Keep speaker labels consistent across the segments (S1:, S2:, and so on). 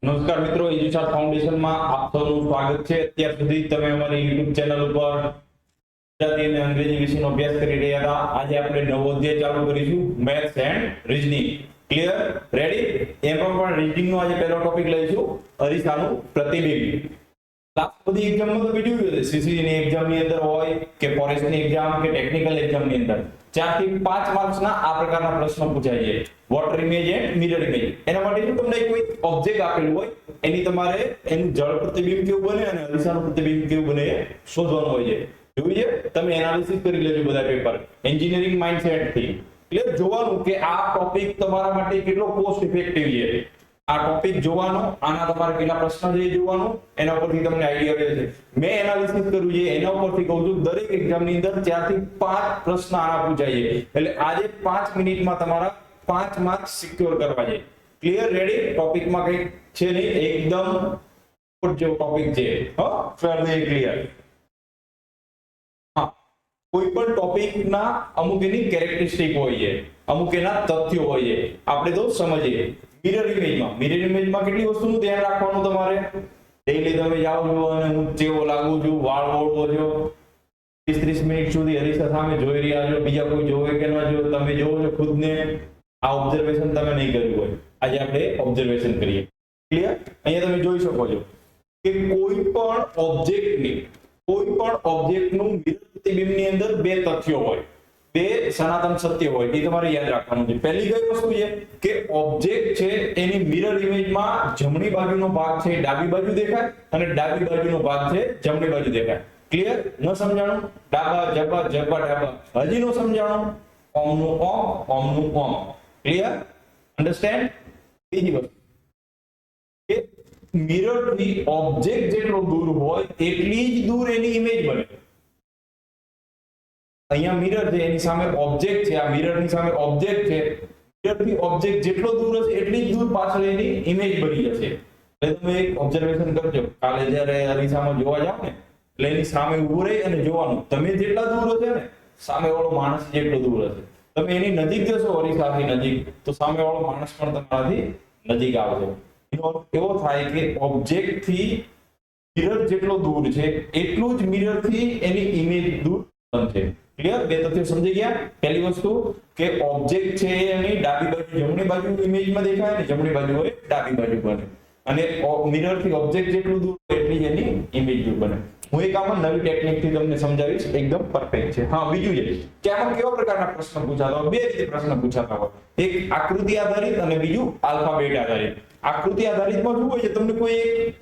S1: નમસ્કાર મિત્રો, એજ્યુસાર ફાઉન્ડેશનમાં આપ સૌનું સ્વાગત છે। અત્યાર સુધી તમે અમારી YouTube ચેનલ ઉપર ગુજરાતી અને અંગ્રેજી વિષયનો અભ્યાસ કરી રહ્યા હતા। આજે આપણે નવો અધ્યાય ચાલુ કરીશું, maths and reasoning. Clear? Ready? એમાં પણ રીઝનિંગ નો આજે પહેલો ટોપિક લઈશું, અરીસાનું પ્રતિબિંબ। લાસ્ટ બધી એક્ઝામમાં તો વિડિયો છે, સીસીઈ ની એક્ઝામની અંદર હોય કે ફોરેસ્ટની એક્ઝામ કે ટેકનિકલ એક્ઝામની અંદર 4 થી 5 માર્ક્સના આ પ્રકારના પ્રશ્નો પૂછાય છે, water image and mirror image. એના માટે જો તમને કોઈ ઓબ્જેક્ટ આપેલું હોય, એની તમારે એનું જળ પ્રતિબિંબ કેવું બને અને અરીસાનું પ્રતિબિંબ કેવું બને એ શોધવાનું હોય છે। જોઈએ તમે એનાલિસિસ કરી લેજો બધા પેપર એન્જિનિયરિંગ માઇન્ડસેટ થી। એટલે જોવાનું કે આ ટોપિક તમારા માટે કેટલો કોસ્ટ ઇફેક્ટિવ છે, આ ટોપિક જોવાનો, આના તમારે કેટલા પ્રશ્ન છે જોવાનું, એના ઉપરથી તમને આઈડિયા રહે છે। મેં એનાલિસિસ કર્યું છે, એના ઉપરથી કહું છું દરેક એક્ઝામની અંદર 4 થી 5 પ્રશ્ન આના પૂછાય છે। એટલે આજે 5 મિનિટમાં તમારા 5 માર્ક્સ સિક્યોર કરવા છે। ક્લિયર? રેડી? ટોપિકમાં કઈ છે નહીં, એકદમ જેવો ટોપિક છે। ફેરલી ક્લિયર? હા, કોઈ પણ ટોપિકના અમુક એની કેરેક્ટરિસ્ટિક હોય છે, અમુક એના તથ્યો હોય છે, આપણે તો સમજીએ। મિરર ઇમેજમાં કેટલી વસ્તુનું ધ્યાન રાખવાનું તમારે? ડેઈલી તમે જાઓ છો અને હું જેવો લાગુ છું, વાળ ઓળવો છો, 30 મિનિટ સુધી અરીસા સામે જોઈ રહ્યા છો, બીજા કોઈ જોવે કે ન જોવે, તમે જોવો છો ખુદને, આ ઓબ્ઝર્વેશન તમે નહીં કર્યું હોય, આજે આપણે ઓબ્ઝર્વેશન કરીએ। ક્લિયર? અહીંયા તમે જોઈ શકો છો કે કોઈ પણ ઓબ્જેક્ટનું મિરર પ્રતિબિંબની અંદર બે તથ્યો હોય, બે સનાતન સત્ય હોય, એ તમારે યાદ રાખવાનું છે। પહેલી કઈ વસ્તુ છે કે ઓબ્જેક્ટ છે એની મિરર ઇમેજમાં જમણી બાજુનો ભાગ છે ડાબી બાજુ દેખાય અને ડાબી બાજુનો ભાગ છે જમણી બાજુ દેખાય। ક્લિયર? ન સમજાણું? ડાબા જબા જબા ડાબા, હજી નો સમજાણું? ઓમનું ઓમ। ક્લિયર? અન્ડરસ્ટેન્ડ? બીજી વસ્તુ કે મિરર થી ઓબ્જેક્ટ જેટલો દૂર હોય એટલી જ દૂર એની ઇમેજ બને। અહીંયા મિરર છે, એની સામે ઓબ્જેક્ટ છે, આ મિરરની સામે ઓબ્જેક્ટ છે, મિરર થી ઓબ્જેક્ટ જેટલો દૂર હશે એટલી જ દૂર પાછળ એની ઇમેજ બની જશે। એટલે તમે એક ઓબ્ઝર્વેશન કરજો, કાલે જ્યારે અરીસામાં જોવા જાવ ને, એટલે એની સામે ઊભું રહી અને જોવાનું, તમે જેટલા દૂર હશે ને, સામે વાળો માણસ જેટલો દૂર હશે, તમે એની નજીક જશો અરીસાથી નજીક, તો સામે વાળો માણસ પણ તમારાથી નજીક આવશે। એનો અર્થ એવો થાય કે ઓબ્જેક્ટ થી મિરર જેટલો દૂર છે એટલું જ મિરર થી એની ઇમેજ દૂર બનશે। ક્લિયર? બે તથ્યો સમજી ગયા? પહેલી વસ્તુ કે ઓબ્જેક્ટ છે એની ડાબી બાજુ જમણી બાજુ ઇમેજમાં દેખાય ને જમણી બાજુ હોય ડાબી બાજુ બને, અને મિરર થી ઓબ્જેક્ટ જેટલું દૂર એટલી જ એની ઇમેજ દૂર બને। હું એક આમાં નવી ટેકનિક થી તમને સમજાવીશ, એકદમ પરફેક્ટ છે। હા, બીજું છે કે આમાં કેવા પ્રકારના પ્રશ્ન પૂછાતા હોય? બે રીતે પ્રશ્ન પૂછાતા હોય, એક આકૃતિ આધારિત અને બીજું આલ્ફાબેટ આધારિત। આકૃતિ આધારિતમાં શું હોય છે, તમને કોઈ એક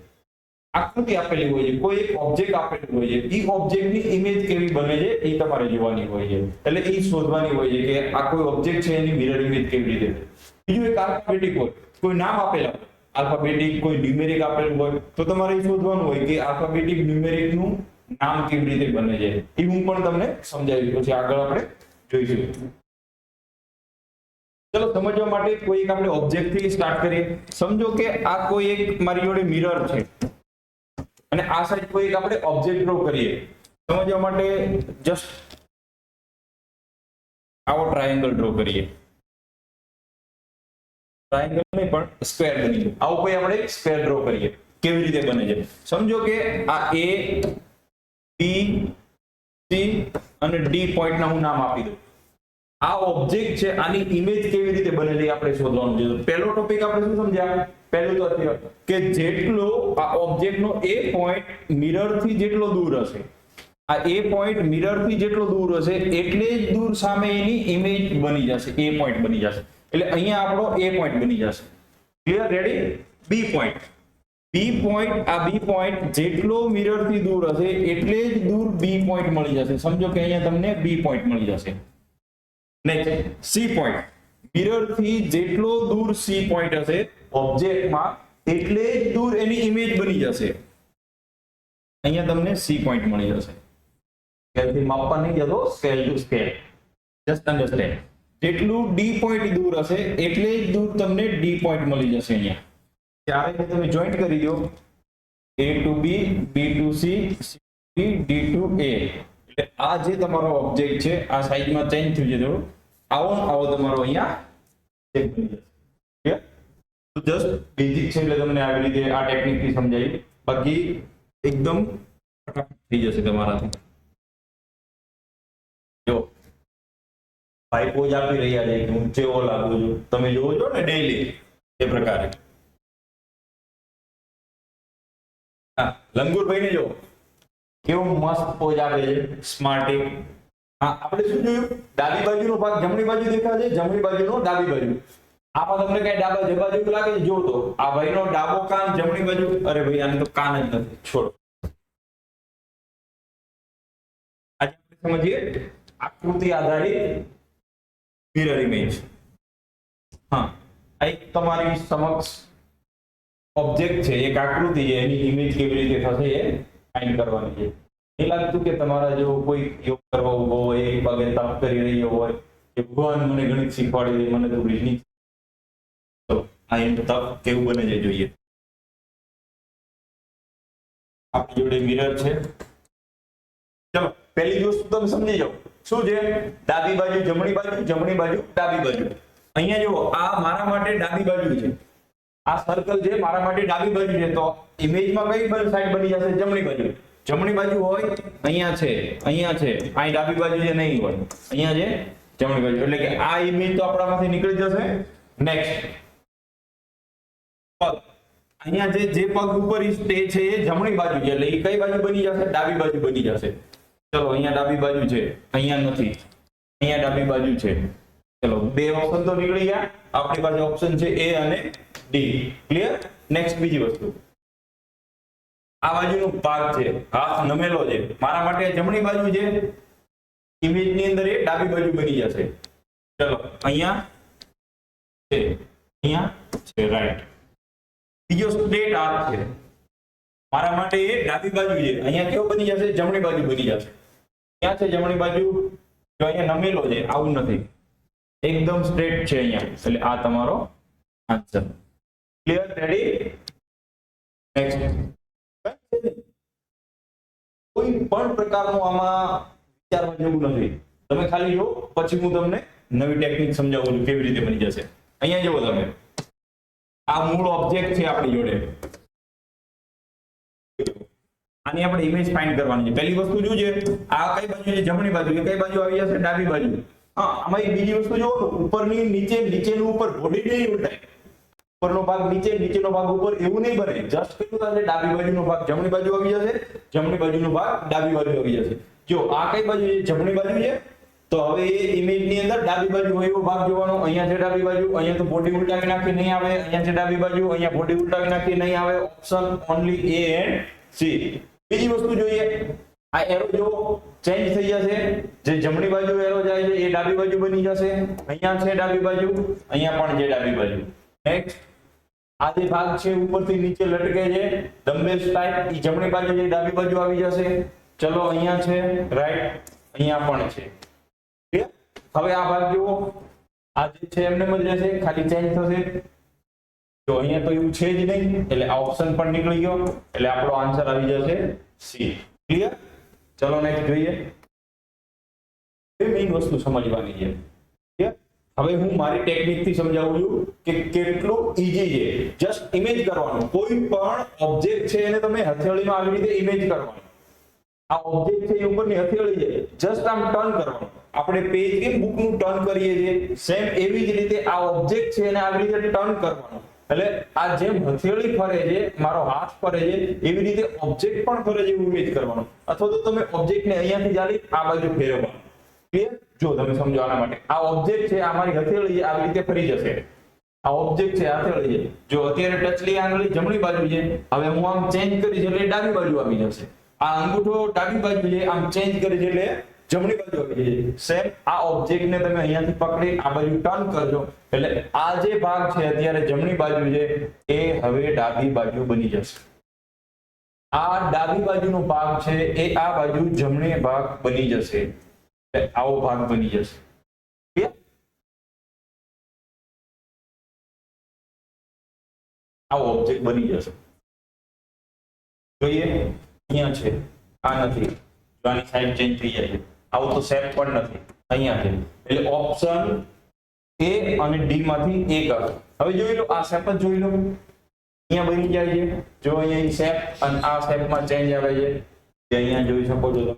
S1: આકૃતિ આપેલી હોય છે, કોઈ એક ઓબ્જેક્ટ આપેલું હોય છે, એ ઓબ્જેક્ટની ઇમેજ કેવી બને છે એ તમારે જોવાની હોય છે, એટલે એ શોધવાની હોય છે કે આ કોઈ ઓબ્જેક્ટ છે એની મિરર ઇમેજ કેવી રીતે છે। બીજું એક આલ્ફાબેટિક હોય, કોઈ નામ આપેલા હોય, આલ્ફાબેટિક કોઈ ન્યુમેરિક આપેલું હોય, તો તમારે એ શોધવાનું હોય કે આલ્ફાબેટિક ન્યુમેરિક નું નામ કેવી રીતે બને છે। એ હું પણ તમને સમજાવી પછી આગળ આપણે જોઈશું। ચલો સમજવા માટે કોઈ એક આપણે ઓબ્જેક્ટ થી સ્ટાર્ટ કરીએ। સમજો કે આ કોઈ એક મારી જોડે મિરર છે અને આ સાઈડ કોઈ એક આપણે ઓબ્જેક્ટ ડ્રો કરીએ। સમજવા માટે જસ્ટ આવો ટ્રાયેંગલ ડ્રો કરીએ, ટ્રાયેંગલ નહીં પણ સ્ક્વેર બની જાય, આવો કોઈ આપણે સ્ક્વેર ડ્રો કરીએ, કેવી રીતે બને છે? સમજો કે આ A B C અને D પોઈન્ટ ના હું નામ આપી દઉં। આ ઓબ્જેક્ટ છે, આની ઇમેજ કેવી રીતે બનેલી આપણે શોધવાનું છે। પહેલો ટોપિક આપણે શું સમજ્યા? પહેલું તથ્ય કે જેટલો આ ઓબ્જેક્ટ નો એ પોઈન્ટ મિરર થી જેટલો દૂર હશે, આ એ પોઈન્ટ મિરર થી જેટલો દૂર હશે એટલે જ દૂર સામે એની ઇમેજ બની જશે, એ પોઈન્ટ બની જશે। એટલે અહીંયા આપણો એ પોઈન્ટ બની જશે। ક્લિયર? રેડી? બી પોઈન્ટ, આ બી પોઈન્ટ જેટલો મિરર થી દૂર હશે એટલે જ દૂર બી પોઈન્ટ મળી જશે। સમજો કે અહીંયા તમને બી પોઈન્ટ મળી જશે। નેક્સ્ટ સી પોઈન્ટ, મિરર થી જેટલો દૂર સી પોઈન્ટ હશે ઓબ્જેક્ટમાં એટલે જ દૂર એની ઇમેજ બની જશે। અહીંયા તમને સી પોઈન્ટ મળી જશે। સ્કેલથી માપવા નહીં જતો, scale to scale, just understand. જેટલું ડી પોઈન્ટ દૂર હશે એટલે જ દૂર તમને ડી પોઈન્ટ મળી જશે। અહીંયા ત્યારે તમે જોઈન્ટ કરી દો, A to B, B to C, C to D, D to A। એટલે આ જે તમારો ઓબ્જેક્ટ છે, આ સાઈઝમાં ચેન્જ થયું છે થોડું, આવો તમારો અહીંયા શેપ બની જશે। તો જસ્ટ બેઝિક છે એટલે તમને આવી રીતે આ ટેકનિક થી સમજાવી, બાકી એકદમ ફટાફટ થઈ જશે તમારાથી. જો ભાઈ પોઝ આપી રહ્યા છે કે હું ચેવો લાગુ છું, તમે જોવો છો ને ડેઈલી એ પ્રકારે. હા, લંગુરભાઈ ને જો કેવો મસ્ત પોઝ આપે છે, સ્માર્ટી. હા, આપણે શું જોયું? ડાબી બાજુનો ભાગ જમણી બાજુ દેખાય છે, જમણી બાજુનો ડાબી બાજુ. આમાં તમને કઈ ડાબા જબા જેવું લાગે છે? જો તો આ ભાઈનો ડાબો કાન જમણી બાજુ, અરે ભાઈ આને તો કાન જ નથી, છોડો. આજે આપણે સમજીએ આકૃતિ આધારિત મિરર ઇમેજ. હા, એક તમારી સમક્ષ ઓબ્જેક્ટ છે, એક આકૃતિ છે, એની ઇમેજ કેવી રીતે થશે એ ફાઇન્ડ કરવાની છે. એ લાગતું કે તમારા જો કોઈ યોગ કરવા ઉભો હોય, એક પગે તપ કરી રહ્યો હોય કે ભગવાન મને ગણિત શીખવાડી દે, મને તો રીઝનિંગ, તો આ એમ તપ કેવું બને છે જોઈએ. આપણી જોડે મિરર છે. ચલો પહેલી વસ્તુ તમે સમજી જાઓ, શું છે? ડાબી બાજુ જમણી બાજુ, જમણી બાજુ ડાબી બાજુ. અહીંયા જુઓ, આ મારા માટે ડાબી બાજુ છે, આ સર્કલ છે મારા માટે ડાબી બાજુ છે, તો ઇમેજમાં કઈ બાજુ સાઈડ બની જશે? જમણી બાજુ. જમણી બાજુ હોય અહીંયા છે, અહીંયા છે, અહીં ડાબી બાજુ છે નહીં હોય, અહીંયા છે જમણી બાજુ, એટલે કે આ ઇમેજ તો આપણામાંથી નીકળી જશે. નેક્સ્ટ પગ, અહીંયા જે પગ ઉપર સ્ટે છે એ જમણી બાજુ છે, એટલે એ કઈ બાજુ બની જશે? ડાબી બાજુ બની જશે. ચલો અહીંયા ડાબી બાજુ છે, અહીંયા નથી, અહીંયા ડાબી બાજુ છે. ચલો બે ઓપ્શન તો નીકળી ગયા, આપણી પાસે ઓપ્શન છે એ અને ડી. ક્લિયર? નેક્સ્ટ બીજી વસ્તુ, આ બાજુનો ભાગ છે, હાથ નમેલો છે, મારા માટે જમણી બાજુ છે, ઇમેજ ની અંદર એ ડાબી બાજુ બની જશે. ચલો અહીંયા છે, અહીંયા છે, રાઈટ. બીજો સ્ટ્રેટ હાથ છે, મારા માટે એ ડાબી બાજુ છે, અહીંયા કેવો બની જશે? જમણી બાજુ બની જશે. ક્યાં છે જમણી બાજુ? જો અહીંયા નમેલો છે, આવું નથી, એકદમ સ્ટ્રેટ છે અહીંયા, એટલે આ તમારો આન્સર. ક્લિયર? રેડી? નેક્સ્ટ. કોઈ પણ પ્રકારનું આમાં વિચારવા જેવું નથી, તમે ખાલી જો, પછી હું તમને નવી ટેકનિક સમજાવું છું કેવી રીતે બની જશે. અહીંયા જુઓ તમે, આ મૂળ ઓબ્જેક્ટ છે આપણી જોડે, આની આપણે ઇમેજ ફાઇન્ડ કરવાની છે. પહેલી વસ્તુ શું છે? આ કઈ બાજુ છે? જમણી બાજુ. એ કઈ બાજુ આવી જશે? ડાબી બાજુ. હા, આમાં એક બીજી વસ્તુ જુઓ, ઉપરની નીચે, નીચેનું ઉપર, બોડી નહીં ઉલટાય. ઉપરનો ભાગ નીચે, નીચેનો ભાગ ઉપર, એવું નહીં બને. જસ્ટ કેટલું થશે? ડાબી બાજુનો ભાગ જમણી બાજુ આવી જશે, જમણી બાજુનો ભાગ ડાબી બાજુ આવી જશે. જો આ કઈ બાજુ છે? જમણી બાજુ છે, તો હવે એ ઇમેજ ની અંદર ડાબી બાજુ હોય એવો ભાગ જોવાનો. અહીંયા છે ડાબી બાજુ, અહીંયા તો બોડી ઉલટાવી નાખી નહીં આવે, અહીંયા છે ડાબી બાજુ, અહીંયા બોડી ઉલટાવી નાખી નહીં આવે. Option only A and C. બીજી વસ્તુ જોઈએ, આ એરો જો ચેન્જ થઈ જશે, જે જમણી બાજુ એરો જાય છે એ ડાબી બાજુ બની જશે. અહીંયા છે ડાબી બાજુ, અહીંયા પણ છે ડાબી બાજુ. નેક્સ્ટ, આ જે ભાગ છે ઉપરથી નીચે લટકે છે ડમ્બેલ્સ ટાઈપ, એ જમણી બાજુ છે, ડાબી બાજુ આવી જશે. ચલો અહીંયા છે, રાઈટ, અહીંયા પણ છે. હવે આ ભાગ જુઓ, આ જે છે એમને જ રહેશે, ખાલી ચેન્જ થશે. જો અહીંયા તો એવું છે જ નહીં, એટલે આ ઓપ્શન પણ નીકળી ગયો, એટલે આપણો આન્સર આવી જશે સી. ક્લિયર? ચલો નેક્સ્ટ જોઈએ. એ મેઈન વસ્તુ સમજવાની છે. ક્લિયર? હવે હું મારી ટેકનિક થી સમજાવું છું કે કેટલું ઈઝી છે. જસ્ટ ઇમેજ કરવાનું, કોઈ પણ ઓબ્જેક્ટ છે એને તમે હથેળીમાં આવી રીતે ઇમેજ કરવાનું. આ ઓબ્જેક્ટ છે એ ઉપરની હથેળી છે, જસ્ટ આમ ટર્ન કરવાનું. આપણે પેજ કે બુક નું ટર્ન કરીએ છીએ, સેમ એવી જ રીતે આ ઓબ્જેક્ટ છે એને આવી રીતે ટર્ન કરવાનું. એટલે આ જેમ હથેળી ફરે છે, મારો હાથ ફરે છે, એવી રીતે ઓબ્જેક્ટ પણ ફરે છે એવું ઇમેજ કરવાનું. અથવા તો તમે ઓબ્જેક્ટને અહીંયાથી જાળી આ બાજુ ફેરવવાનું. ક્લિયર? જો તમે સમજો, આના માટે આ ઓબ્જેક્ટ છે, આ મારી હથેળી છે, આવી રીતે ફરી જશે. આ ઓબ્જેક્ટ છે, હથેળી છે. જો અત્યારે ટચલી આંગળી જમણી બાજુ છે, હવે હું આમ ચેન્જ કરીશ એટલે ડાબી બાજુ આવી જશે. આ અંગૂઠો ડાબી બાજુ છે, આમ ચેન્જ કરીશ એટલે જમણી બાજુ આવી જશે. સેમ આ ઓબ્જેક્ટ ને તમે અહીંયાથી પકડી આ બાજુ ટર્ન કરજો, એટલે આ જે ભાગ છે અત્યારે જમણી બાજુ છે એ હવે ડાબી બાજુ બની જશે. આ ડાબી બાજુનો ભાગ છે એ આ બાજુ જમણી ભાગ બની જશે, આવો ભાગ બની જશે. આવો ઓબ્જેક્ટ બની જશે. જોઈએ, અહીંયા છે, આ નથી, આની સાઈડ ચેન્જ થઈ જાય છે. આવું તો સેપ પણ નથી, અહીંયા છે. એટલે ઓપ્શન A અને D માંથી એક હશે. હવે જોઈ લો આ શેપ જ જોઈ લો, અહીંયા બની જાય છે. જો અહીંયા શેપ અને આ શેપમાં ચેન્જ આવે છે, જે અહીંયા જોઈ શકો છો તમે.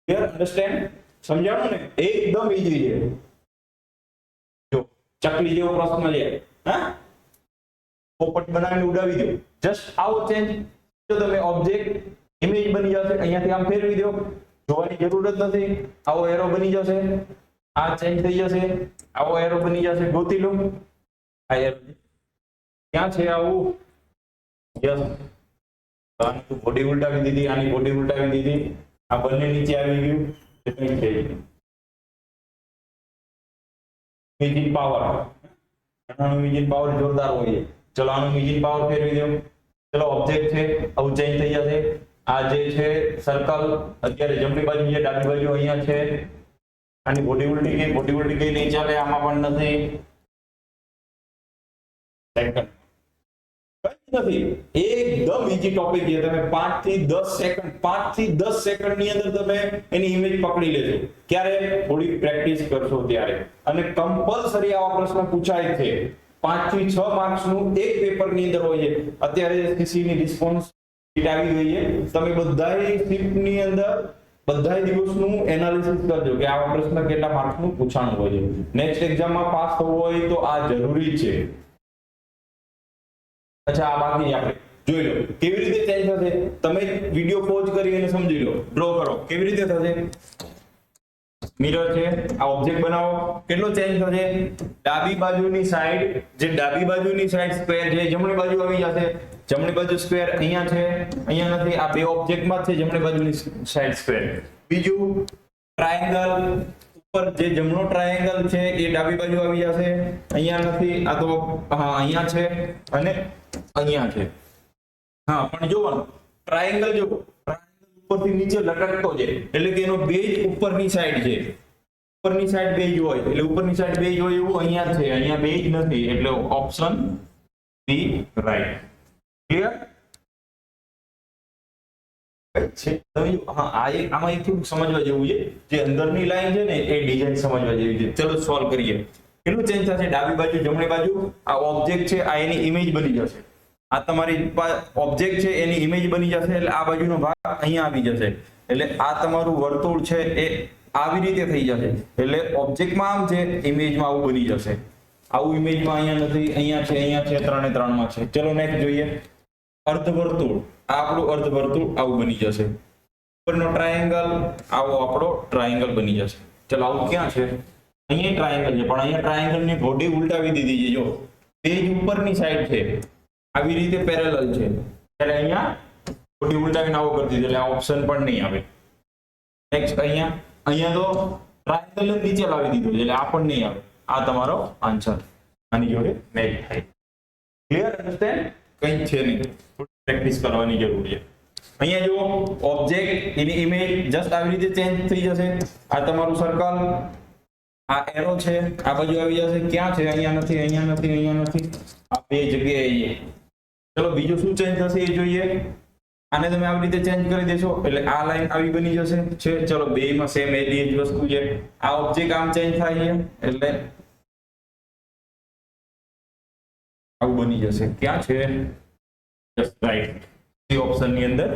S1: ક્લિયર? અન્ડરસ્ટેન્ડ? સમજાણું ને? એકદમ ઈઝી છે. જો ચકલી જેવો પ્રશ્ન છે, હા, પોપટ બનાવીને ઉડાવી દો, જસ્ટ આવો ચેન્જ. જો તમે ઓબ્જેક્ટ ઇમેજ બની જશે, અહીંયાથી આમ ફેરવી દો, જોવાની જરૂર જ નથી. આવો એરો બની જશે, આ ચેન્જ થઈ જશે, આવો એરો બની જશે. ગોતી લો આ એરો ક્યાં છે આવું. યસ, આની બોડી ઉલટાવી દીધી, આની બોડી ઉલટાવી દીધી, આ બંને નીચે આવી ગયું. ઇમેજિન પાવર, આનો ઇમેજિન પાવર જોરદાર હોય છે. ચલો આનો ઇમેજિન પાવર ફેરવી દો. ચલો ઓબ્જેક્ટ છે, આવું ચેન્જ થઈ જશે. આ જે છે સર્કલ, અત્યારે જમણી બાજુ છે, ડાબી બાજુ અહીંયા છે. આની બોડી ઉલટી ગઈ, બોડી ઉલટી ગઈ, નહીં ચાલે, આમાં પણ નથી. સેકન્ડ નથી, એકદમ ઈઝી ટોપિક છે. તમે 5 થી 10 સેકન્ડ, 5 થી 10 સેકન્ડ ની અંદર તમે એની ઇમેજ પકડી લેજો. ક્યારે? થોડી પ્રેક્ટિસ કરશો ત્યારે. અને કમ્પલસરી આવા પ્રશ્ન પૂછાય છે. 5 થી 6 માર્ક્સ નું એક પેપર ની અંદર હોય છે. અત્યારે એસએસસી ની રિસ્પોન્સ શીટ આવી ગઈ છે. તમે બધાય શીટ ની અંદર બધાય દિવસનું એનાલિસિસ કરજો કે આવા પ્રશ્ન કેટલા માર્ક્સ નું પૂછાણું હોય છે. નેક્સ્ટ એક્ઝામમાં પાસ થવું હોય તો આ જરૂરી છે. અચ્છા, આ બાકી આપણે જોઈ લો કેવી રીતે ચેન્જ થશે. તમે વિડિયો પોઝ કરી અને સમજી લો, ડ્રો કરો કેવી રીતે થશે. મિરર છે, આ ઓબ્જેક્ટ બનાવો, કેટલો ચેન્જ થશે. ડાબી બાજુની સાઈડ, જે ડાબી બાજુની સાઈડ સ્ક્વેર છે, જમણી બાજુ આવી જશે. જમણી બાજુ સ્ક્વેર અહીંયા છે, અહીંયા નથી. આ બે ઓબ્જેક્ટમાં જ છે જમણી બાજુની સાઈડ સ્ક્વેર. બીજું ટ્રાયેંગલ, ઉપર જે જમણો ટ્રાયેંગલ છે એ ડાબી બાજુ આવી જશે, અહીંયા નથી. આ તો હા અહીંયા છે અને અહીંયા છે. હા, પણ જોવાનું ટ્રાયેંગલ જો ઉપરથી નીચે લટકતો છે, એટલે કે એનો બેઝ ઉપરની સાઈડ છે. ઉપરની સાઈડ બેઝ હોય એટલે ઉપરની સાઈડ બેઝ હોય એવું અહીંયા છે, અહીંયા બેઝ નથી. એટલે ઓપ્શન બી રાઈટ. ક્લિયર છે? હા, આમાં એક થોડું સમજવા જેવું છે. જે અંદરની લાઈન છે ને એ ડિઝાઇન સમજવા જેવી છે. ચલો સોલ્વ કરીએ. કેટલું ચેન્જ થશે. ડાબી બાજુ, જમણી બાજુ. આ ઓબ્જેક્ટ છે, આ એની ઇમેજ બની જશે. આ તમારી ઓબ્જેક્ટ છે એની ઇમેજ બની જશે. એટલે આ બાજુનો ભાગ અહીંયા આવી જશે. એટલે આ તમારું વર્તુળ છે એ આવી રીતે થઈ જશે. એટલે ઓબ્જેક્ટમાં આમ છે, ઇમેજમાં આવું બની જશે. આવું ઇમેજમાં અહીંયા નથી, અહીંયા છે, અહીંયા છે, 3 અને 3 માં છે. ચલો નેક્સ્ટ જોઈએ. અર્ધવર્તુળ, આ આપણું અર્ધવર્તુળ આવું બની જશે. ઉપરનો ટ્રાયેંગલ, આવો આપણો ટ્રાયેંગલ બની જશે. ચલો આવું ક્યાં છે? અહીંયા ટ્રાયેંગલ છે, પણ અહીંયા ટ્રાયેંગલની બોડી ઉલટાવી દીધી છે. જો પેજ ઉપરની સાઈડ છે, આવી રીતે પેરેલલ છે, એટલે અહીંયા બોડી ઉલટાવીને આવો કરી દીધું. એટલે આ ઓપ્શન પણ નહીં આવે. નેક્સ્ટ અહીંયા તો ટ્રાયેંગલ નીચે લાવી દીધું, એટલે આ પણ નહીં આવે. આ તમારો આન્સર આની જોડે મેચ થાય. ક્લિયર? અન્ડરસ્ટેન્ડ? કંઈ છે નહીં, પ્રેક્ટિસ કરવાની જરૂર છે. અહીંયા જુઓ ઓબ્જેક્ટ, એની ઇમેજ જસ્ટ આવી રીતે ચેન્જ થઈ જશે. આ તમારું સર્કલ, આ એરો છે, આ બાજુ આવી જશે. ક્યાં છે? અહીંયા નથી, અહીંયા નથી, અહીંયા નથી. આ બે જગ્યાએ. ચલો બીજું શું ચેન્જ થશે એ જોઈએ. આને તમે આવી રીતે ચેન્જ કરી દેશો એટલે આ લાઈન આવી બની જશે છે. ચલો બેયમાં સેમ એ જ વસ્તુ છે. આ ઓબ્જેક્ટ આમ ચેન્જ થાય છે એટલે આવું બની જશે. ક્યાં છે? જસ્ટ રાઈટ, સી ઓપ્શન ની અંદર.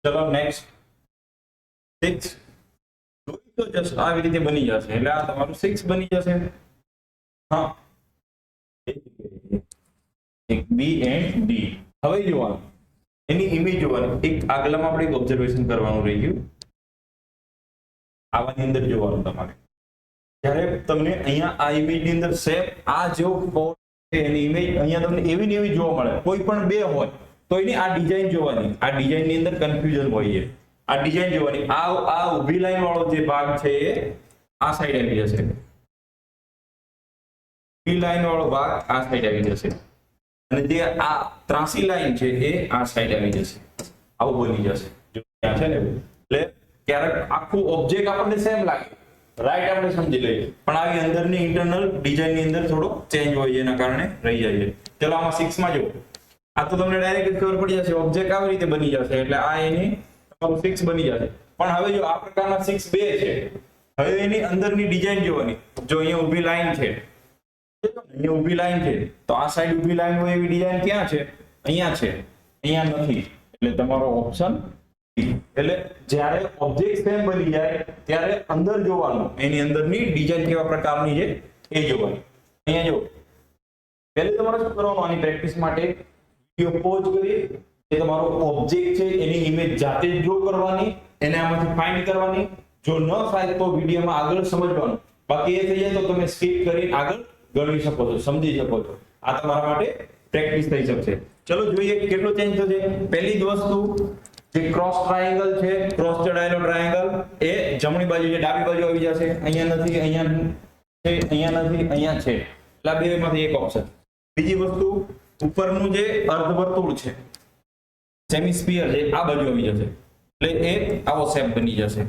S1: ચલો નેક્સ્ટ 6. તો જસ્ટ આવી રીતે બની જશે એટલે આ તમારું 6 બની જશે. હા, એક બી એન્ડ ડી. હવે જોવાનું એની ઇમેજ જોવાની. એક આગળમાં આપણે એક ઓબ્ઝર્વેશન કરવાનું રહી ગયું. આવાની અંદર જોવાનું તમારે. જ્યારે તમને અહીંયા આ ઇમેજ ની અંદર સેમ આ જેવો પોર્ટ છે એની ઇમેજ અહીંયા તમને એવી ને એવી જોવા મળે. કોઈ પણ બે હોય તો એની આ ડિઝાઇન જોવાની. આ ડિઝાઇન ની અંદર કન્ફ્યુઝન હોય છે. આ ડિઝાઇન જોવાની. આ ઊભી લાઈન વાળો જે ભાગ છે એ આ સાઈડ આવી જશે. ઊભી લાઈન વાળો ભાગ આ સાઈડ આવી જશે અને જે આ ત્રાસી લાઈન છે એ આ સાઈડ આવી જશે. આવું બની જશે. જો ત્યાં છે ને એટલે ક્યારેક આખું ઓબ્જેક્ટ આપણને સેમ લાગે, રાઈટ, આપણે સમજી લઈએ, પણ આવી અંદરની ઇન્ટરનલ ડિઝાઇન ની અંદર થોડો ચેન્જ હોય છે, એના કારણે રહી જાય છે. ચલો આમાં 6 માં જો આ તો તમને ડાયરેક્ટ ખબર પડી જશે. ઓબ્જેક્ટ આવી રીતે બની જશે એટલે આ એની તમારું 6 બની જશે. પણ હવે જો આ પ્રકારના 6 બે છે, હવે એની અંદરની ડિઝાઇન જોવાની. જો અહીંયા ઊભી લાઈન છે, અહીંયા ઊભી લાઈન છે, તો આ સાઈડ ઊભી લાઈન હોય એવી ડિઝાઇન ક્યાં છે? અહીંયા છે, અહીંયા નથી. એટલે તમારો ઓપ્શન એટલે જ્યારે ઓબ્જેક્ટ સેમ બની જાય ત્યારે અંદર જોવાનું, એની અંદરની ડિઝાઇન કેવા પ્રકારની છે એ જોવાની. અહીંયા જો પહેલે તમારે શું કરવાનું, આની પ્રેક્ટિસ માટે વિડિયો પોઝ કરી એ તમારો ઓબ્જેક્ટ છે એની ઇમેજ જાતે જ ડ્રો કરવાની, એને આમાંથી ફાઇન્ડ કરવાની. જો ન થાય તો વિડિયોમાં આગળ સમજવાનું, બાકી એ થઈ જાય તો તમે સ્કીપ કરી આગળ ગણી શકો છો, સમજી શકો છો. આ તમારા માટે પ્રેક્ટિસ થઈ શકશે. ચલો જોઈએ કેટલો ચેન્જ થશે. પહેલી જ વસ્તુ, જે ક્રોસ ટ્રાયેંગલ છે, ક્રોસ ચડાયેલો ટ્રાયેંગલ એ જમણી બાજુ છે, ડાબી બાજુ આવી જશે. અહીંયા નથી, અહીંયા છે, અહીંયા નથી, અહીંયા છે. એટલે આ બેમાંથી એક ઓપ્શન. બીજી વસ્તુ, ઉપરનું જે અર્ધવર્તુળ છે, સેમિસ્ફિયર છે, આ બાજુ આવી જશે. એટલે એ આવો શેપ બની જશે.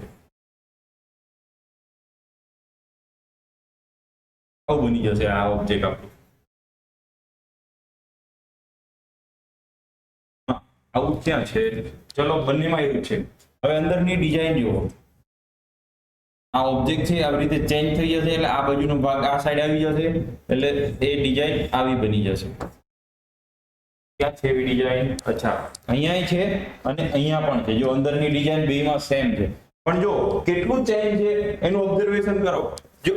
S1: આવું બની જશે આ ઓબ્જેક્ટ આપણું. આવું ક્યાં છે? ચલો બંનેમાં એવું છે. હવે અંદરની ડિઝાઇન જુઓ. આ ઓબ્જેક્ટ છે આવી રીતે ચેન્જ થઈ જશે, એટલે આ બાજુનો ભાગ આ સાઈડ આવી જશે, એટલે એ ડિઝાઇન આવી બની જશે. ક્યાં છે એવી ડિઝાઇન? અચ્છા, અહીંયા છે અને અહીંયા પણ છે. જો અંદરની ડિઝાઇન બેમાં સેમ છે, પણ જો કેટલું ચેન્જ છે એનું ઓબ્ઝર્વેશન કરો. જો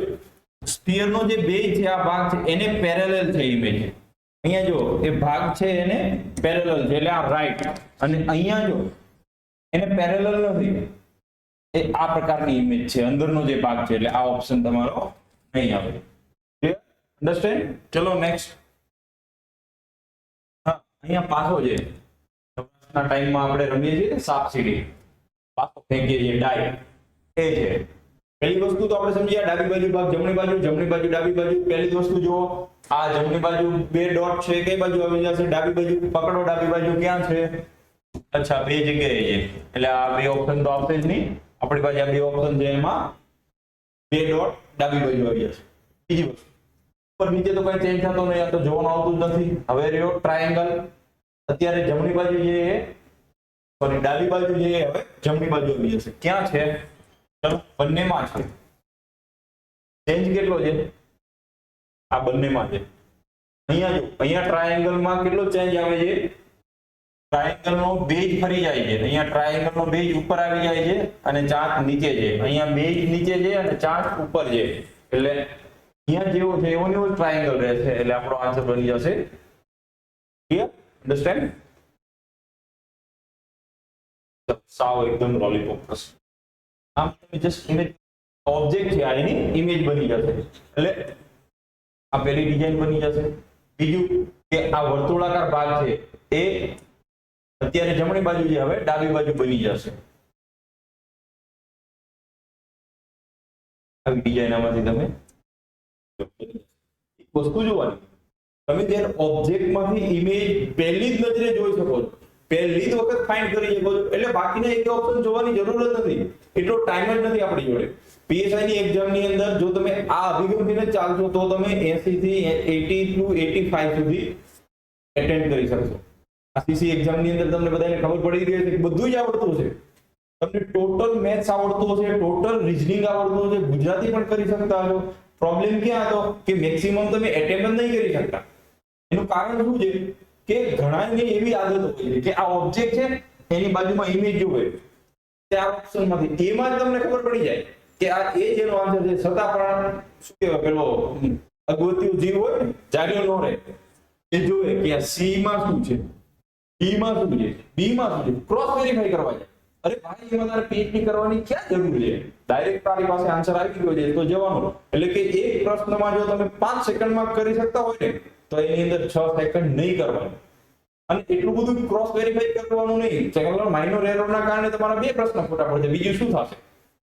S1: સ્ફિયરનો જે બેઝ છે, આ ભાગ છે, એને પેરેલલ છે ઇમેજ. અહીંયા જો એ ભાગ છે એને પેરેલલ છે, એટલે આ રાઈટ. અને અહીંયા જો એને પેરેલલ નથી, એ આ પ્રકારની ઇમેજ છે, અંદરનો જે ભાગ છે. એટલે આ ઓપ્શન તમારો નહીં આવે. અન્ડરસ્ટેન્ડ? ચલો નેક્સ્ટ. હા, અહીંયા પાછો છે. ના ટાઈમમાં આપણે રમીએ છીએ સાપ સીડી, પાછો ફેંકીએ છીએ, ડાય એ છે. પહેલી વસ્તુ તો આપણે સમજ્યા, ડાબી બાજુ ભાગ, જમણી બાજુ, જમણી બાજુ, ડાબી બાજુ. પહેલી વસ્તુ જુઓ, આ જમણી બાજુ બે ડોટ છે, કઈ બાજુ આવી જશે? ડાબી બાજુ. પકડો ડાબી બાજુ ક્યાં છે? અચ્છા, બે જગ્યાએ છે, એટલે આ બે ઓપ્શન તો આવશે જ નહીં. આપણી પાસે આ બે ઓપ્શન છે, એમાં બે ડોટ ડાબી બાજુ આવી જશે. બીજી વસ્તુ, ઉપર નીચે તો કઈ ચેન્જ થતો નહીં, આ તો જોવાનું આવતું જ નથી. હવે રહ્યો ટ્રાયેંગલ. અત્યારે જમણી બાજુ જે સોરી ડાબી બાજુ જે હવે જમણી બાજુ આવી જશે. ક્યાં છે? ચલો બંનેમાં છે. ચેન્જ કેટલો છે? આ બંનેમાં છે. અહીંયા જો, અહીંયા ટ્રાયેંગલમાં કેટલો ચેન્જ આવે છે? ટ્રાયેંગલનો બેઝ ફરી જાય છે. અહીંયા ટ્રાયેંગલનો બેઝ ઉપર આવી જાય છે અને ચાંચ નીચે છે. અહીંયા બેઝ નીચે છે અને ચાંચ ઉપર છે. એટલે અહીંયા જેવો છે એવો ને એવો ટ્રાયેંગલ રહેશે. એટલે આપણો આન્સર બની જશે. ક્લિયર? અન્ડરસ્ટેન્ડ? સાવ એકદમ લોલીપોપ પ્રશ્ન. આમ તમે જસ્ટ ઇમેજ ઓબ્જેક્ટ છે, આ એની ઇમેજ બની જશે. એટલે આ પહેલી ડિઝાઇન બની જશે. બીજું કે આ વર્તુળાકાર ભાગ છે એ અત્યારે જમણી બાજુ છે, હવે ડાબી બાજુ બની જશે. આવી ડિઝાઇન આમાંથી તમે વસ્તુ જોવાની. તમે જ્યારે ઓબ્જેક્ટમાંથી ઇમેજ પહેલી જ નજરે જોઈ શકો છો, પહેલી જ વખત ફાઇન્ડ કરી શકો છો. એટલે બાકીના એક ઓપ્શન જોવાની જરૂર જ નથી, એટલો ટાઈમ જ નથી આપણી જોડે. પીએસઆઈ ની એક્ઝામ ની અંદર જો તમે આ અભિગમથી ચાલશો તો તમે 80 થી 80 ટુ 85 સુધી એટેન્ડ કરી શકશો. આસીસી એક્ઝામ ની અંદર તમને બધાને ખબર પડી ગઈ છે કે બધું જ આવડતું છે. તમને ટોટલ મેથ્સ આવડતું હશે, ટોટલ રીઝનિંગ આવડતું હશે, ગુજરાતી પણ કરી શકતા હશો. પ્રોબ્લેમ ક્યાં હતો કે મેક્સિમમ તમે એટેમ્પ્ટ જ નહીં કરી શકતા. એનું કારણ શું છે કે ઘણાની એવી આદત હોય છે કે આ ઓબ્જેક્ટ છે એની બાજુમાં ઇમેજ જોવે તે આ ઓપ્શનમાંથી, એમાં જ તમને ખબર પડી જાય કે આ એ જેનો આન્સર છે. છતાં પણ શું કહેવાય, પેલો અગવતીયો જીવ હોય ને, જાગ્યો ન રહે, એ જોવે કે આ સી માં શું છે, ડી માં શું છે, બી માં શું છે, ક્રોસ વેરીફાઈ કરવા જાય. અરે ભાઈ, એમાં તારે પીએચડી કરવાની ક્યાં જરૂર છે? ડાયરેક્ટ તારી પાસે આન્સર આવી ગયો છે તો જવાનું. એટલે કે એક પ્રશ્નમાં જો તમે 5 સેકન્ડમાં કરી શકતા હોય ને તો એની અંદર 6 સેકન્ડ નહીં કરવાનું. અને એટલું બધું ક્રોસ વેરીફાઈ કરવાનું નહીં. ચલો માઇનોર એરરના કારણે તમારા 2 પ્રશ્ન ખોટા પડશે, બીજું શું થશે?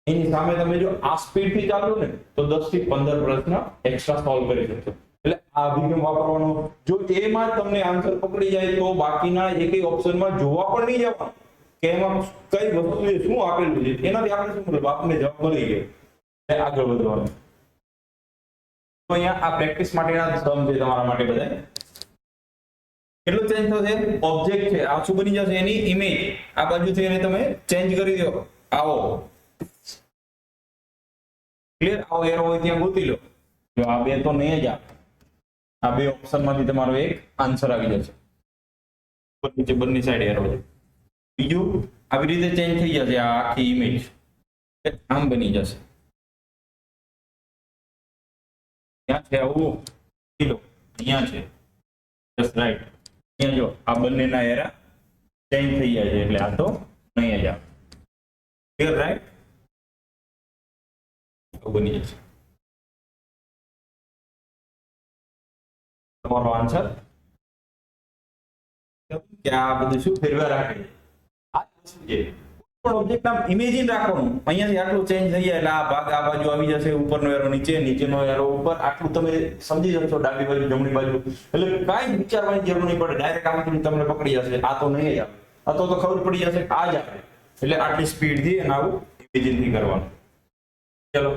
S1: એની સામે તમે જો આ સ્પીડ થી ચાલો ને તો 10 થી 15 પ્રશ્ન એક્સ્ટ્રા સોલ્વ કરી શકશો. એટલે આ અભિગમ વાપરવાનો. જો એમાં જ તમને આન્સર પકડી જાય તો બાકીના એકેય ઓપ્શનમાં જોવા પણ નહીં જવાનું કે એમાં કઈ વસ્તુ છે, શું આપેલું છે. એનાથી આપણે શું મતલબ, આપણને જવાબ મળી ગયો, આગળ વધવાનું. તો અહીંયા આ પ્રેક્ટિસ માટેના સમ છે તમારા માટે બધા. કેટલું ચેન્જ થશે? ઓબ્જેક્ટ છે આ શું બની જશે? એની ઇમેજ. આ બાજુથી એને તમે ચેન્જ કરી દો. આવો ક્લિયર? આવો એરો હોય ત્યાં ગોતી લો. જો આ બે તો નહીં જ આવે. આ બે ઓપ્શન માંથી તમારો એક આન્સર આવી જશે. ઉપર નીચે બંને સાઈડ એરો છે. બીજું આવી રીતે ચેન્જ થઈ જશે આ આખી ઇમેજ. આમ બની જશે. ક્યાં છે આવું? કિલો અહીંયા છે. Just right. અહીંયા જો આ બંનેના એરા ચેન્જ થઈ જાય છે એટલે આ તો નહીં જ આવે. ક્લિયર? રાઈટ? બની જશે તમારો આન્સર. કે આ બધું શું ફેરવા રાખે છે? આ વસ્તુ છે. પણ ઓબ્જેક્ટ નામ ઇમેજિન રાખવાનું. અહીંયાથી આટલું ચેન્જ થઈ જાય એટલે આ ભાગ આ બાજુ આવી જશે, ઉપરનો એરો નીચે, નીચેનો એરો ઉપર. આટલું તમે સમજી જશો ડાબી બાજુ જમણી બાજુ. એટલે કાંઈ વિચારવાની જરૂર નહીં પડે. ડાયરેક્ટ આમાંથી તમને પકડી જશે. આ તો નહીં આવે. આ તો ખબર પડી જશે કે આ જ આવે. એટલે આટલી સ્પીડથી અને આવું ઇમેજિનથી કરવાનું. ચલો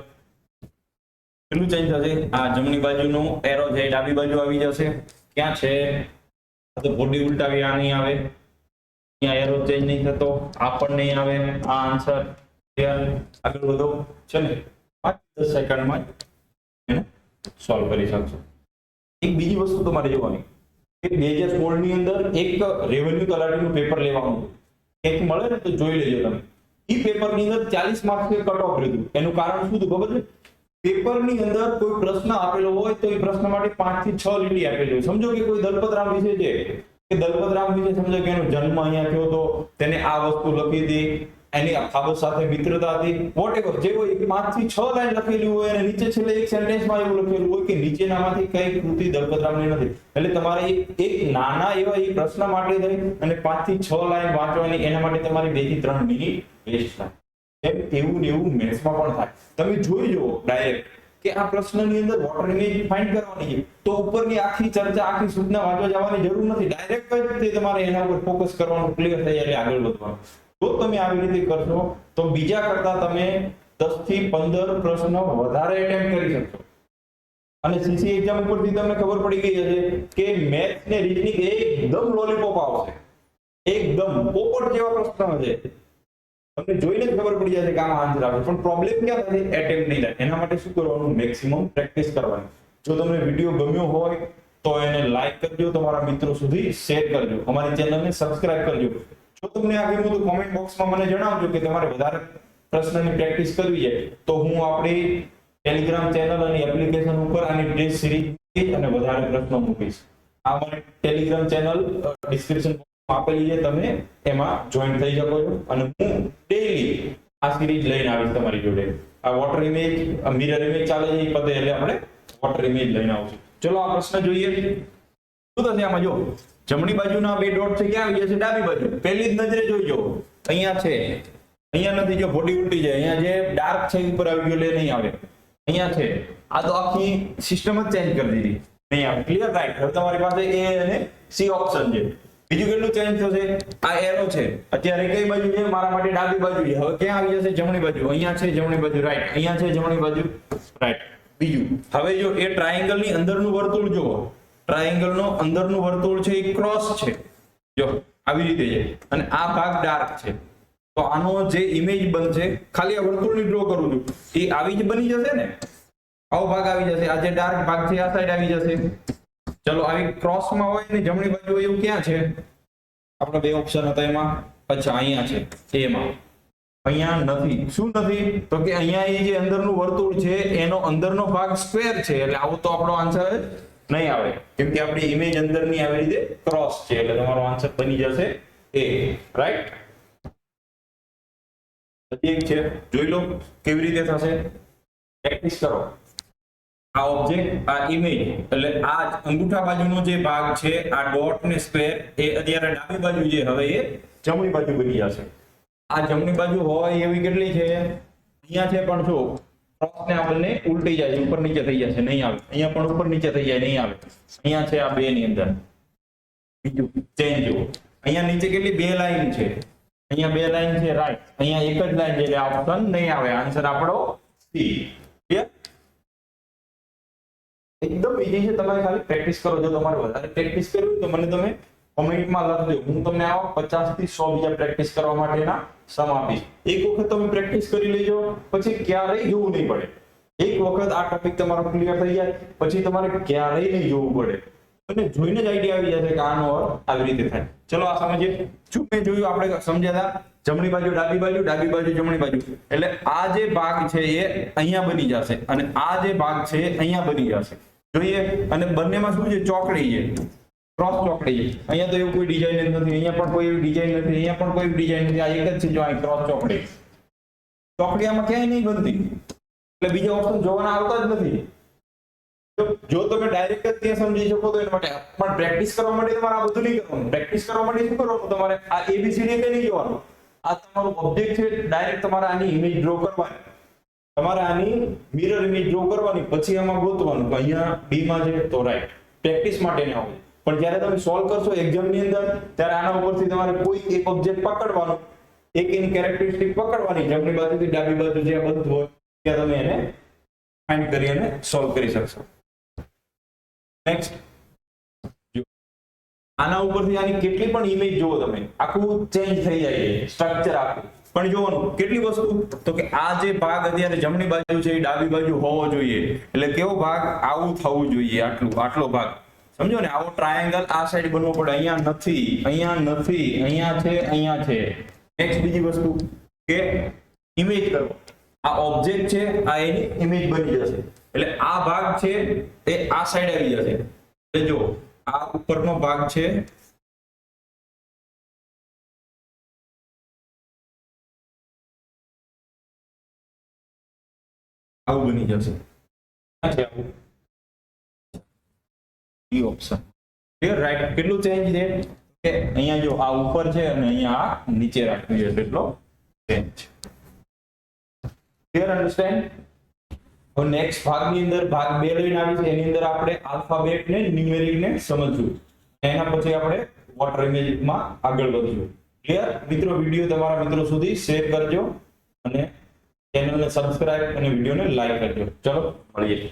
S1: કેટલું ચેન્જ થશે? આ જમણી બાજુનો એરો છે ડાબી બાજુ આવી જશે. ક્યાં છે? આ તો બોડી ઉલટાવી આ નહીં આવે. અહીંયા એરો ચેન્જ નહીં થતો. આ પણ નહીં આવે. આ આન્સર. આગળ વધો છે ને 5-10 સેકન્ડમાં એને સોલ્વ કરી શકશો. એક બીજી વસ્તુ તમારે જોવાની કે 2016 ની અંદર એક રેવન્યુ તલાટીનું પેપર લેવાનું એક મળે ને તો જોઈ લેજો તમે. એ પેપરની અંદર 40 માર્ક્સ કટ ઓફ લીધું. એનું કારણ શું હતું ખબર છે? પેપરની અંદર કોઈ પ્રશ્ન આપેલો હોય તો એ પ્રશ્ન માટે 5 થી 6 લીટી આપેલી હોય. સમજો કે કોઈ દલપતરામ વિશે છે કે દલપતરામ વિશે સમજો કે એનો જન્મ અહીંયા થયો તો તેને આ વસ્તુ લખી હતી, એની અખાબત સાથે મિત્રતા હતી, વોટએવર જે કોઈ 5 થી 6 લાઈન લખેલી હોય અને નીચે છેલ્લે એક સેન્ટેન્સમાં એવું લખેલું હોય કે નીચેનામાંથી કઈ કૃતિ દલપતરામની નથી. એટલે તમારે એક નાના એવા એ પ્રશ્ન માટે થઈ અને 5 થી 6 લાઈન વાંચવાની. એના માટે તમારી 2 થી 3 મિનિટ વેસ્ટ થાય. એવું ને એવું મેથ્સમાં પણ થાય. તમે જોઈ જુઓ ડાયરેક્ટ કે આ પ્રશ્નની અંદર વોટર ઇમેજ ફાઇન્ડ કરવાની છે તો ઉપરની આખી ચર્ચા આખી સૂચના વાંચવા જવાની જરૂર નથી. ડાયરેક્ટ જ તમારે એના ઉપર ફોકસ કરવાનું, ક્લિયર થઈ જાય આગળ વધવાનું. જો તમે આવી રીતે કરશો તો બીજા કરતા તમે 10 થી 15 પ્રશ્નો વધારે એટેમ્પ્ટ કરી શકશો. અને સીસી એક્ઝામ ઉપરથી તમને ખબર પડી ગઈ હશે કે મેથ્સ ને રીઝનિંગ એકદમ લોલીપોપ આવશે. એકદમ પોપટ જેવા પ્રશ્નો છે. તમને જોઈને જ ખબર પડી જશે કે આમાં આન્સર આવે. પણ પ્રોબ્લેમ ક્યાં થાય? એટેમ્પ્ટ નહીં થાય. એના માટે શું કરવાનું? મેક્સિમમ પ્રેક્ટિસ કરવાની. જો તમને વિડીયો ગમ્યો હોય તો એને લાઈક કરજો, તમારા મિત્રો સુધી શેર કરજો, અમારી ચેનલને સબસ્ક્રાઇબ કરજો. જો તમને આ ગમ્યું તો કોમેન્ટ બોક્સમાં મને જણાવજો કે તમારે વધારે પ્રશ્નની પ્રેક્ટિસ કરવી છે તો હું આપણી ટેલિગ્રામ ચેનલ અને એપ્લિકેશન ઉપર આની ટેસ્ટ સિરીઝ અને વધારે પ્રશ્નો મૂકીશ. આ મારી ટેલિગ્રામ ચેનલ ડિસ્ક્રિપ્શન આપેલી છે, તમે એમાં જોઈન થઈ શકો છો. અને હું ડેઈલી આ સિરીઝ લઈને આવીશ તમારી જોડે. આ વોટર ઇમેજ, મિરર ઇમેજ ચાલે છે એ પતે એટલે આપણે વોટર ઇમેજ લઈને આવશું. ચલો આ પ્રશ્ન જોઈએ. શું થશે આમાં? જો જમણી બાજુના બે ડોટ છે ક્યાં આવી જશે? ડાબી બાજુ. પહેલી જ નજરે જોઈજો અહીંયા છે, અહીંયા નથી. જો બોડી ઉલટી જાય, અહીંયા જે ડાર્ક છે ઉપર આવી ગયો એટલે નહીં આવે. અહીંયા છે. આ તો આખી સિસ્ટમ જ ચેન્જ કરી દીધી, નહીં આવે. ક્લિયર? રાઈટ. હવે તમારી પાસે એ અને સી ઓપ્શન છે. બીજું કેટલું ચેન્જ થશે? આ એરો છે અત્યારે કઈ બાજુ છે? મારા માટે ડાબી બાજુ છે. હવે ક્યાં આવી જશે? જમણી બાજુ. અહીંયા છે જમણી બાજુ. રાઈટ. અહીંયા છે જમણી બાજુ. રાઈટ. બીજું હવે જો એ ટ્રાયેંગલ ની અંદરનું વર્તુળ જુઓ. ટ્રાયેંગલ નો અંદરનું વર્તુળ છે એ ક્રોસ છે. જો આવી રીતે છે અને આ ભાગ ડાર્ક છે. તો આનો જે ઇમેજ બનશે, ખાલી આ વર્તુળની ડ્રો કરું છું, એ આવી જ બની જશે ને. આવો ભાગ આવી જશે. આ જે ડાર્ક ભાગ છે આ સાઈડ આવી જશે. ચલો આવી ક્રોસમાં હોય ને જમણી બાજુ હોય એવું ક્યાં છે? આપણે બે ઓપ્શન હતા એમાં. અચ્છા અહીંયા છે એમાં. અહીંયા નથી. શું નથી? તો કે અહીંયા એ જે અંદરનું વર્તુળ છે એનો અંદરનો ભાગ સ્ક્વેર છે. એટલે આવું તો આપણો આન્સર નહીં આવે, કેમ કે આપણી ઇમેજ અંદરની આવી રીતે ક્રોસ છે. એટલે તમારો આન્સર બની જશે એ. રાઈટ. હજી એક છે, જોઈ લો કેવી રીતે થશે. પ્રેક્ટિસ કરો. આ ઓબ્જેક્ટ, આ ઇમેજ, એટલે આ અંગૂઠા બાજુનો જે ભાગ છે આ ડોટ ને સ્ક્વેર એ અત્યારે ડાબી બાજુ છે, હવે એ જમણી બાજુ બની જશે. આ જમણી બાજુ હોય એવી કેટલી છે? અહીંયા છે પણ જો ક્રોસ ને આપણને ઉલટી જાય, ઉપર નીચે થઈ જશે, નહીં આવે. અહીંયા પણ ઉપર નીચે થઈ જાય, નહીં આવે. અહીંયા છે આ બે ની અંદર. બીજું ચેન્જ જુઓ. અહીંયા નીચે કેટલી? બે લાઈન છે. અહીંયા બે લાઈન છે. રાઈટ. અહીંયા એક જ લાઈન છે એટલે ઓપ્શન નહીં આવે. આન્સર આપણો સી. ક્લિયર? એકદમ ઈઝી છે. તમારે ખાલી પ્રેક્ટિસ કરો. જો તમારે વધારે પ્રેક્ટિસ કરવી તો મને તમે કમેન્ટમાં લખજો. હું તમને આવા 50 થી 100 બીજા પ્રેક્ટિસ કરવા માટેના સમ આપીશ. એક વખત તમે પ્રેક્ટિસ કરી લેજો, પછી ક્યારેય જોવું નહીં પડે. એક વખત આ ટોપિક તમારો ક્લિયર થઈ જાય પછી તમારે ક્યારેય નહીં જોવું પડે, અને જોઈને જ આઈડિયા આવી જશે કે આનો અર્થ આવી રીતે થાય. ચલો આ સમજીએ. શું મેં જોયું, આપણે સમજ્યા હતા જમણી બાજુ ડાબી બાજુ, ડાબી બાજુ જમણી બાજુ, એટલે આ જે ભાગ છે એ અહીંયા બની જશે અને આ જે ભાગ છે અહીંયા બની જશે. જોઈએ, અને બંનેમાં શું છે, ચોકડી છે, ક્રોસ ચોકડી છે. અહીંયા તો એવું કોઈ ડિઝાઇન નથી, અહીંયા પણ કોઈ એવી ડિઝાઇન નથી, અહીંયા પણ કોઈ ડિઝાઇન નથી, આ એક જ છે. જો આ ક્રોસ ચોકડી, ચોકડી આમાં ક્યાંય નહીં બનતી, એટલે બીજા ઓપ્શન જોવાના આવતા જ નથી. જો તમે ડાયરેક્ટ જ ત્યાં સમજી શકો તો એના માટે, પણ પ્રેક્ટિસ કરવા માટે તમારે આ બધું નહીં કરવાનું. પ્રેક્ટિસ કરવા માટે શું કરવાનું, તમારે આ ABCD કે નહીં જોવાનું. આ તમારું ઓબ્જેક્ટ છે, ડાયરેક્ટ તમારે આની ઇમેજ ડ્રો કરવાની, તમારે આની મિરર ઇમેજ ડ્રો કરવાની, પછી આમાં ગોતવાનું કે અહીંયા D માં છે તો રાઈટ. પ્રેક્ટિસ માટે ના હોય, પણ જ્યારે તમે સોલ્વ કરશો એક્ઝામ ની અંદર ત્યારે આના ઉપરથી તમારે કોઈ એક ઓબ્જેક્ટ પકડવાનો, એક એની કેરેક્ટરિસ્ટિક પકડવાની, જમણી બાજુથી ડાબી બાજુ જે બધું હોય ત્યાં તમે એને ફાઇન્ડ કરી અને સોલ્વ કરી શકશો. નેક્સ્ટ, આના ઉપરથી આની કેટલી પણ ઇમેજ જુઓ તમે, આખું ચેન્જ થઈ જાય છે સ્ટ્રક્ચર આખું. પણ જોવાનું કેટલી વસ્તુ, તો કે આ જે ભાગ અત્યારે જમણી બાજુ છે એ ડાબી બાજુ હોવો જોઈએ, એટલે કેવો ભાગ, આવું થવું જોઈએ, આટલો ભાગ. સમજો ને, આવો ટ્રાયેંગલ આ સાઈડ બનવો પડે. અહીંયા નથી, અહીંયા નથી, અહીંયા છે, અહીંયા છે. નેક્સ્ટ બીજી વસ્તુ કે ઇમેજ કરો. આ ઓબ્જેક્ટ છે, આ એની ઇમેજ બની જશે, એટલે આ ભાગ છે એ આ સાઈડ આવી જશે. એટલે જો આ ઉપરનો ભાગ છે આવું બની જશે. ઈ ઓપ્શન ક્લિયર, રાઈટ. કેટલું ચેન્જ છે કે અહીંયા જો આ ઉપર છે અને અહીંયા આ નીચે રાખ્યું છે, એટલો ચેન્જ. Clear, understand? હવે નેક્સ્ટ ભાગની અંદર ભાગ 2 લઈને આવી છે, એની અંદર આપણે આલ્ફાબેટ ને ન્યુમેરિક ને સમજવું, એના પછી આપણે વોટર ઇમેજ માં આગળ વધીશું. ક્લિયર મિત્રો? વિડિયો તમારા મિત્રો સુધી શેર કરજો અને ચેનલને સબસ્ક્રાઇબ અને વિડિયોને લાઈક કરજો. ચલો મળીએ.